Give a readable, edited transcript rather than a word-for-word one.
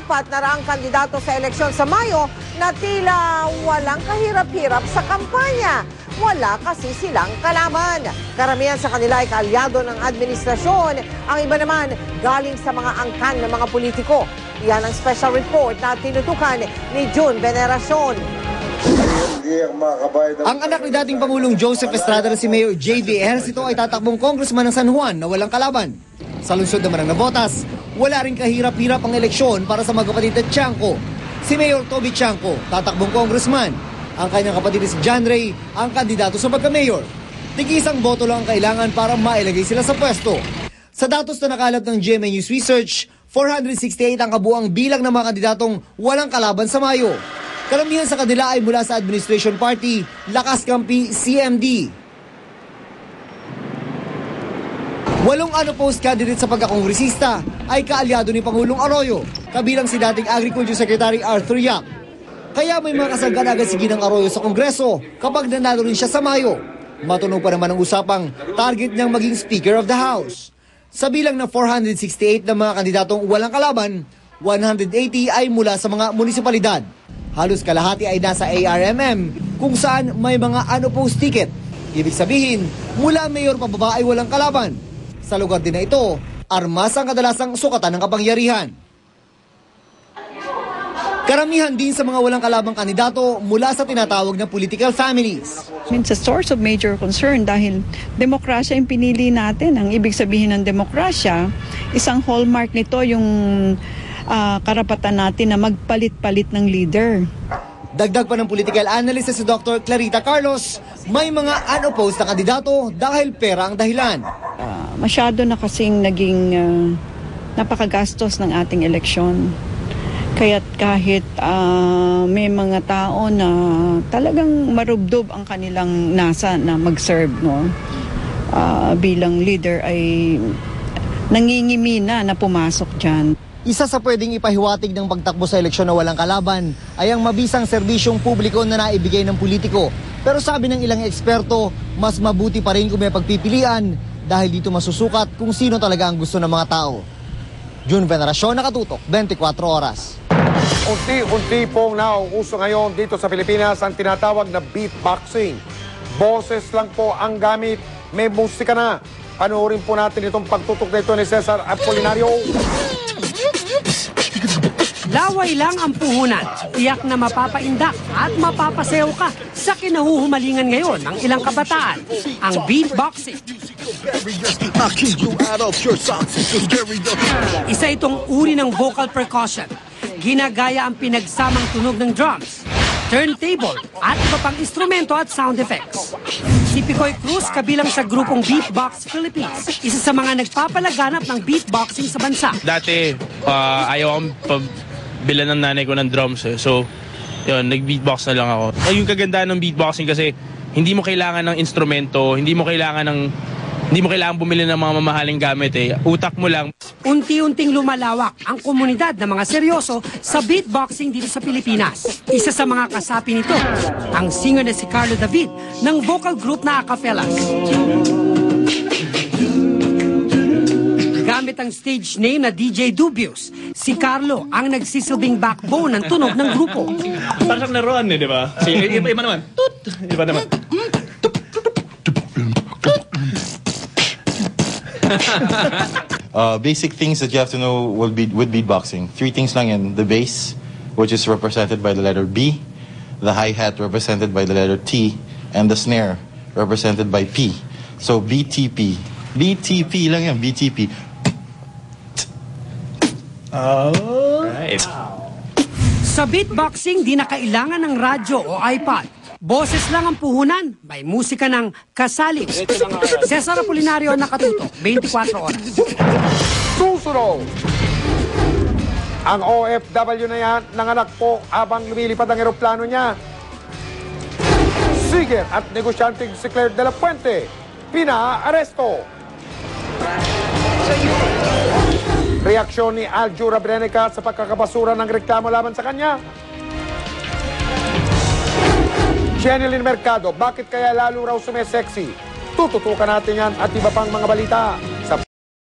apat na raang kandidato sa eleksyon sa Mayo na tila walang kahirap-hirap sa kampanya. Wala kasi silang kalaban. Karamihan sa kanila ay kaalyado ng administrasyon. Ang iba naman galing sa mga angkan ng mga politiko. Yan ang special report na tinutukan ni June Veneracion. Ang anak ni dating Pangulong Joseph Estrada na si Mayor J.V. Ejercito ay tatakbong congressman ng San Juan na walang kalaban. Sa lungsod naman ng Navotas, wala rin kahirap-hirap ang eleksyon para sa magkapatid na Tiangco. Si Mayor Toby Tiangco, tatakbong congressman. Ang kanyang kapatid si John Ray, ang kandidato sa pagka-mayor. Tig-isang boto lang ang kailangan para mailagay sila sa pwesto. Sa datos na nakalap ng GMA News Research, 468 ang kabuang bilang ng mga kandidatong walang kalaban sa Mayo. Karamihan sa kanila ay mula sa Administration Party, Lakas Kampi, CMD. 8 unopposed candidate sa pagkakongresista ay kaalyado ni Pangulong Arroyo, kabilang si dating Agriculture Secretary Arthur Yap. Kaya may mga kasanggan agad si Ginang Arroyo sa Kongreso kapag nanalo rin siya sa Mayo. Matunog pa naman ang usapang target niyang maging Speaker of the House. Sa bilang na 468 na mga kandidatong walang kalaban, 180 ay mula sa mga munisipalidad. Halos kalahati ay nasa ARMM kung saan may mga unopposed ticket. Ibig sabihin, mula mayor pababa ay walang kalaban. Sa lugar din na ito, armas ang kadalasang sukatan ng kapangyarihan. Karamihan din sa mga walang kalabang kandidato mula sa tinatawag na political families. It's a source of major concern dahil demokrasya yung pinili natin. Ang ibig sabihin ng demokrasya, isang hallmark nito yung karapatan natin na magpalit-palit ng leader. Dagdag pa ng political analyst si Dr. Clarita Carlos, may mga unopposed na kandidato dahil pera ang dahilan. Masyado na kasing naging napakagastos ng ating eleksyon. Kaya't kahit may mga tao na talagang marubdob ang kanilang nasa na mag-serve bilang leader ay nangingimi na pumasok dyan. Isa sa pwedeng ipahiwatig ng pagtakbo sa eleksyon na walang kalaban ay ang mabisang serbisyong publiko na naibigay ng politiko. Pero sabi ng ilang eksperto, mas mabuti pa rin kung may pagpipilian dahil dito masusukat kung sino talaga ang gusto ng mga tao. June Veneracion, Nakatutok, 24 Oras. Unti-unti pong nauuso ngayon dito sa Pilipinas ang tinatawag na beatboxing. Boses lang po ang gamit, may musika na. Panoorin po natin itong pagtutok na ito ni Cesar Apolinario. Laway lang ang puhunan, tiyak na mapapaindak at mapapasayaw ka sa kinahuhumalingan ngayon ng ilang kabataan, ang beatboxing. Isa itong uri ng vocal percussion. Ginagaya ang pinagsamang tunog ng drums, turntable at iba pang instrumento at sound effects. Si Picoy Cruz kabilang sa grupong Beatbox Philippines, isa sa mga nagpapalaganap ng beatboxing sa bansa. Dati, ayaw akong bilan ng nanay ko ng drums. So, yun, nag-beatbox na lang ako. Yung kagandahan ng beatboxing kasi hindi mo kailangan ng instrumento, hindi mo kailangan bumili ng mga mamahaling gamit Utak mo lang. Unti-unting lumalawak ang komunidad ng mga seryoso sa beatboxing dito sa Pilipinas. Isa sa mga kasapi nito, ang singer na si Carlo David ng vocal group na Acafellas. Gamit ang stage name na DJ Dubious, si Carlo ang nagsisilbing backbone ng tunog ng grupo. Parang naroon di ba? Iba naman. Iba naman. Basic things that you have to know with beatboxing. 3 things lang yan. The bass, which is represented by the letter B, the hi-hat represented by the letter T, and the snare represented by P. So BTP. BTP lang yan, BTP. Right. Sa beatboxing, di na kailangan ng radyo o iPod. Boses lang ang puhunan, may musika ng kasaling. Cesar Apolinario, Nakatutok, 24 Oras. Susunod! Ang OFW na yan, nanganak po habang lumilipad ang eroplano niya. Siger at negosyanteng si Claire de la Puente, pinaaresto. Reaksyon ni Aljura Brenica sa pagkakabasura ng reklamo laban sa kanya. Jeneline Mercado, bakit kaya lalo raw sumesexy? Tututukan natin yan at iba pang mga balita.